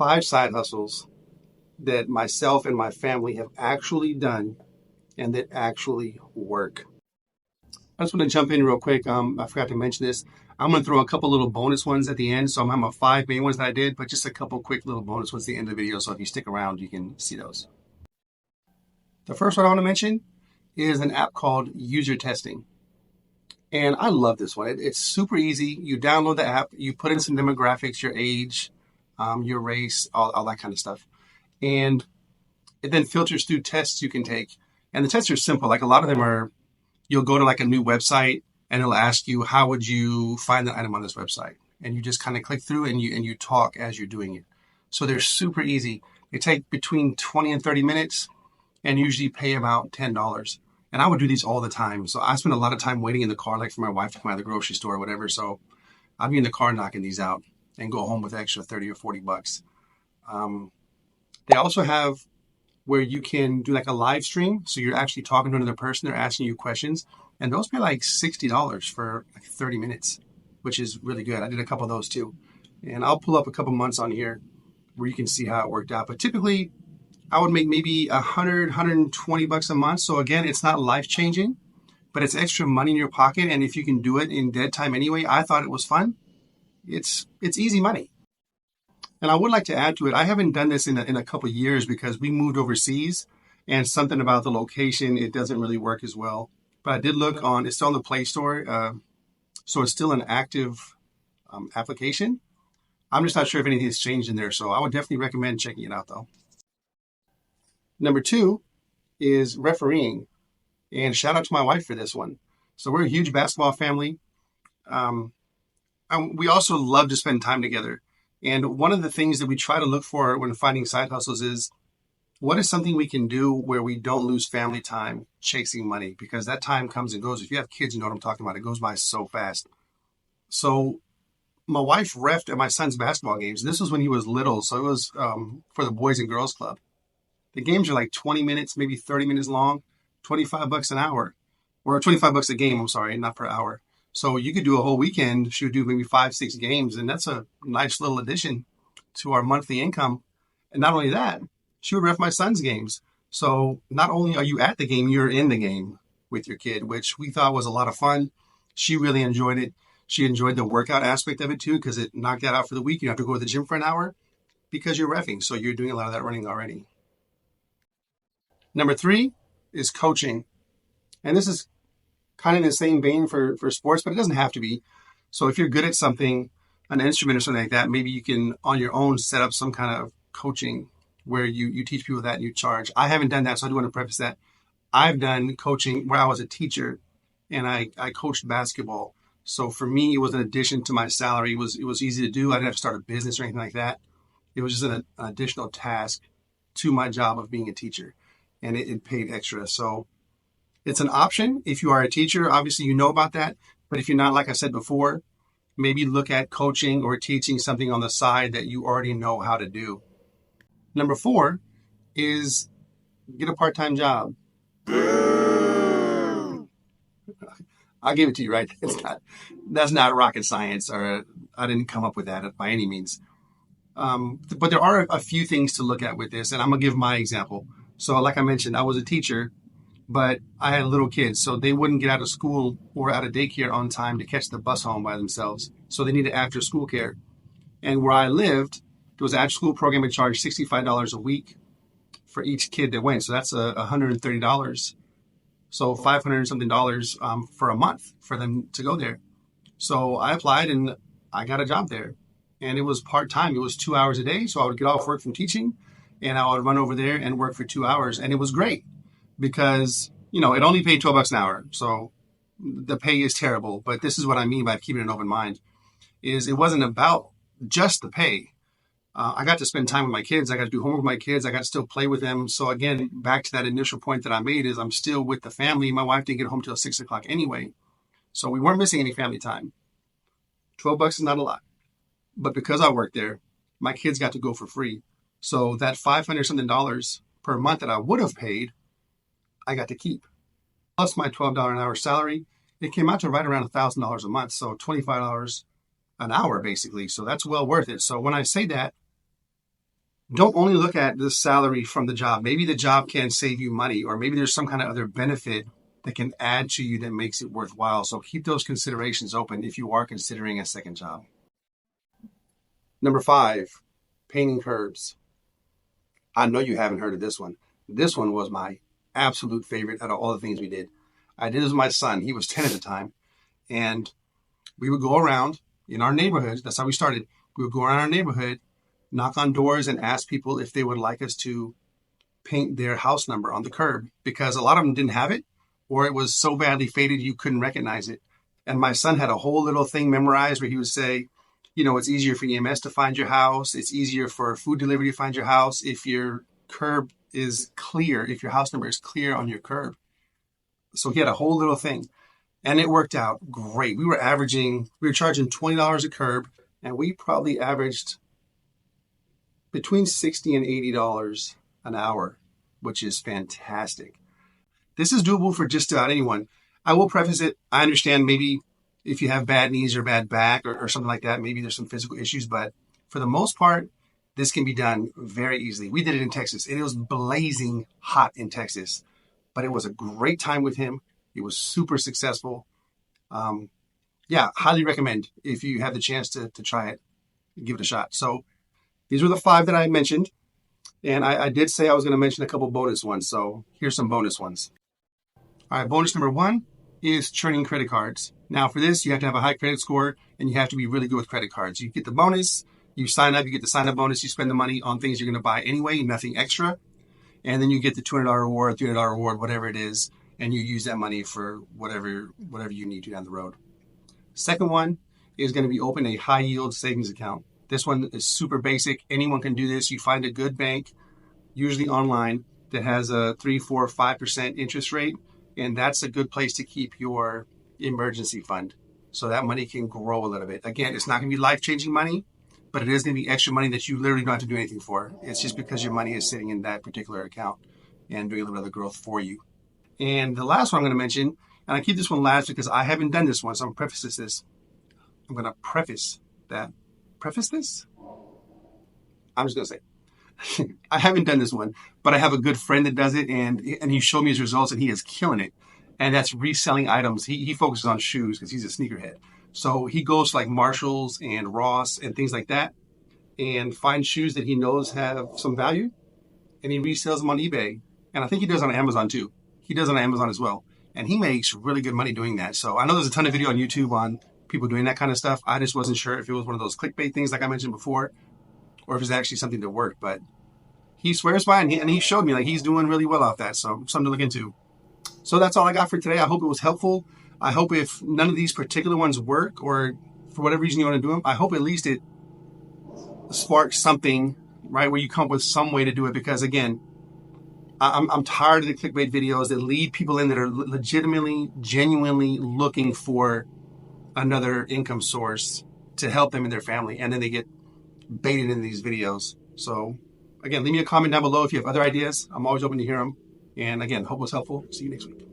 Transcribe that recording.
5 side hustles that myself and my family have actually done and that actually work. I just want to jump in real quick. I forgot to mention this. I'm going to throw a couple little bonus ones at the end. So I'm having my 5 main ones that I did, but just a couple quick little bonus ones at the end of the video. So if you stick around, you can see those. The first one I want to mention is an app called User Testing. And I love this one. It's super easy. You download the app, you put in some demographics, your age, your race, all that kind of stuff. And it then filters through tests you can take. And the tests are simple. Like a lot of them are, you'll go to like a new website and it'll ask you, how would you find the item on this website? And you just kind of click through and you talk as you're doing it. So they're super easy. They take between 20 and 30 minutes and usually pay about $10. And I would do these all the time. So I spend a lot of time waiting in the car, like for my wife to come out of the grocery store or whatever. So I'd be in the car knocking these out and go home with extra 30 or 40 bucks. They also have where you can do like a live stream. So you're actually talking to another person. They're asking you questions. And those pay like $60 for like 30 minutes, which is really good. I did a couple of those too. And I'll pull up a couple months on here where you can see how it worked out. But typically, I would make maybe $100-120 a month. So again, it's not life-changing, but it's extra money in your pocket. And if you can do it in dead time anyway, I thought it was fun. It's easy money. And I would like to add to it, I haven't done this in a couple of years because we moved overseas and something about the location, it doesn't really work as well. But I did look on, it's still on the Play Store. So it's still an active application. I'm just not sure if anything has changed in there. So I would definitely recommend checking it out though. Number 2 is refereeing. And shout out to my wife for this one. So we're a huge basketball family. And we also love to spend time together. And one of the things that we try to look for when finding side hustles is what is something we can do where we don't lose family time chasing money? Because that time comes and goes. If you have kids, you know what I'm talking about. It goes by so fast. So my wife refed at my son's basketball games. This was when he was little. So it was for the Boys and Girls Club. The games are like 20 minutes, maybe 30 minutes long, $25 an hour, or $25 a game. I'm sorry, not per hour. So you could do a whole weekend. She would do maybe 5-6 games. And that's a nice little addition to our monthly income. And not only that, she would ref my son's games. So not only are you at the game, you're in the game with your kid, which we thought was a lot of fun. She really enjoyed it. She enjoyed the workout aspect of it too, because it knocked that out for the week. You don't have to go to the gym for an hour because you're reffing. So you're doing a lot of that running already. Number 3 is coaching. And this is kind of in the same vein for sports, but it doesn't have to be. So if you're good at something, an instrument or something like that, maybe you can on your own set up some kind of coaching where you teach people that and you charge. I haven't done that, so I do want to preface that. I've done coaching where I was a teacher and I coached basketball. So for me, it was an addition to my salary. It was easy to do. I didn't have to start a business or anything like that. It was just an additional task to my job of being a teacher. And it paid extra. So it's an option. If you are a teacher, obviously you know about that. But if you're not, like I said before, maybe look at coaching or teaching something on the side that you already know how to do. Number 4 is get a part-time job. I'll give it to you, right? That's not rocket science, or I didn't come up with that by any means. But there are a few things to look at with this, and I'm going to give my example. So like I mentioned, I was a teacher, but I had little kids, so they wouldn't get out of school or out of daycare on time to catch the bus home by themselves. So they needed after school care. And where I lived, there was an after school program that charged $65 a week for each kid that went. So that's $130. So $500 something for a month for them to go there. So I applied and I got a job there. And it was part-time. It was 2 hours a day. So I would get off work from teaching and I would run over there and work for 2 hours. And it was great because, it only paid $12 an hour. So the pay is terrible. But this is what I mean by keeping an open mind, is it wasn't about just the pay. I got to spend time with my kids. I got to do homework with my kids. I got to still play with them. So again, back to that initial point that I made is I'm still with the family. My wife didn't get home till 6 o'clock anyway. So we weren't missing any family time. $12 is not a lot. But because I worked there, my kids got to go for free. So that $500 something per month that I would have paid, I got to keep. Plus my $12 an hour salary, it came out to right around $1,000 a month. So $25 an hour, basically. So that's well worth it. So when I say that, don't only look at the salary from the job. Maybe the job can save you money, or maybe there's some kind of other benefit that can add to you that makes it worthwhile. So keep those considerations open if you are considering a second job. Number 5, painting curbs. I know you haven't heard of this one. This one was my absolute favorite out of all the things we did. I did this with my son. He was 10 at the time. And we would go around in our neighborhood. That's how we started. We would go around our neighborhood, knock on doors, and ask people if they would like us to paint their house number on the curb, because a lot of them didn't have it, or it was so badly faded you couldn't recognize it. And my son had a whole little thing memorized where he would say, you know, it's easier for EMS to find your house. It's easier for food delivery to find your house if your curb is clear, if your house number is clear on your curb. So he had a whole little thing, and it worked out great. We were charging $20 a curb, and we probably averaged between $60 and $80 an hour, which is fantastic. This is doable for just about anyone. I will preface it. I understand maybe if you have bad knees or bad back or something like that, maybe there's some physical issues, but for the most part, this can be done very easily. We did it in Texas. It was blazing hot in Texas, but it was a great time with him. It was super successful. Highly recommend if you have the chance to try it, give it a shot. So these were the 5 that I mentioned. And I did say I was going to mention a couple bonus ones. So here's some bonus ones. All right, bonus number 1 is churning credit cards. Now for this, you have to have a high credit score and you have to be really good with credit cards. You get the bonus, you sign up, you get the sign up bonus, you spend the money on things you're going to buy anyway, nothing extra. And then you get the $200 reward, $300 reward, whatever it is, and you use that money for whatever you need to down the road. Second one is going to be open a high yield savings account. This one is super basic. Anyone can do this. You find a good bank, usually online, that has a 3, 4, 5% interest rate. And that's a good place to keep your emergency fund. So that money can grow a little bit. Again, it's not going to be life-changing money, but it is going to be extra money that you literally don't have to do anything for. It's just because your money is sitting in that particular account and doing a little bit of growth for you. And the last one I'm going to mention, and I keep this one last because I haven't done this one, so I'm going to preface that. Preface this? I'm just going to say, I haven't done this one, but I have a good friend that does it, and he showed me his results, and he is killing it. And that's reselling items. He focuses on shoes because he's a sneakerhead. So he goes to like Marshalls and Ross and things like that and finds shoes that he knows have some value, and he resells them on eBay. And I think he does on Amazon too. He does on Amazon as well. And he makes really good money doing that. So I know there's a ton of video on YouTube on people doing that kind of stuff. I just wasn't sure if it was one of those clickbait things like I mentioned before, or if it's actually something that worked. But he swears by it, and he showed me like he's doing really well off that. So something to look into. So that's all I got for today. I hope it was helpful. I hope if none of these particular ones work, or for whatever reason you want to do them, I hope at least it sparks something, right, where you come up with some way to do it. Because again, I'm tired of the clickbait videos that lead people in that are legitimately, genuinely looking for another income source to help them and their family, and then they get baited into these videos. So again, leave me a comment down below if you have other ideas. I'm always open to hear them. And again, hope it was helpful. See you next week.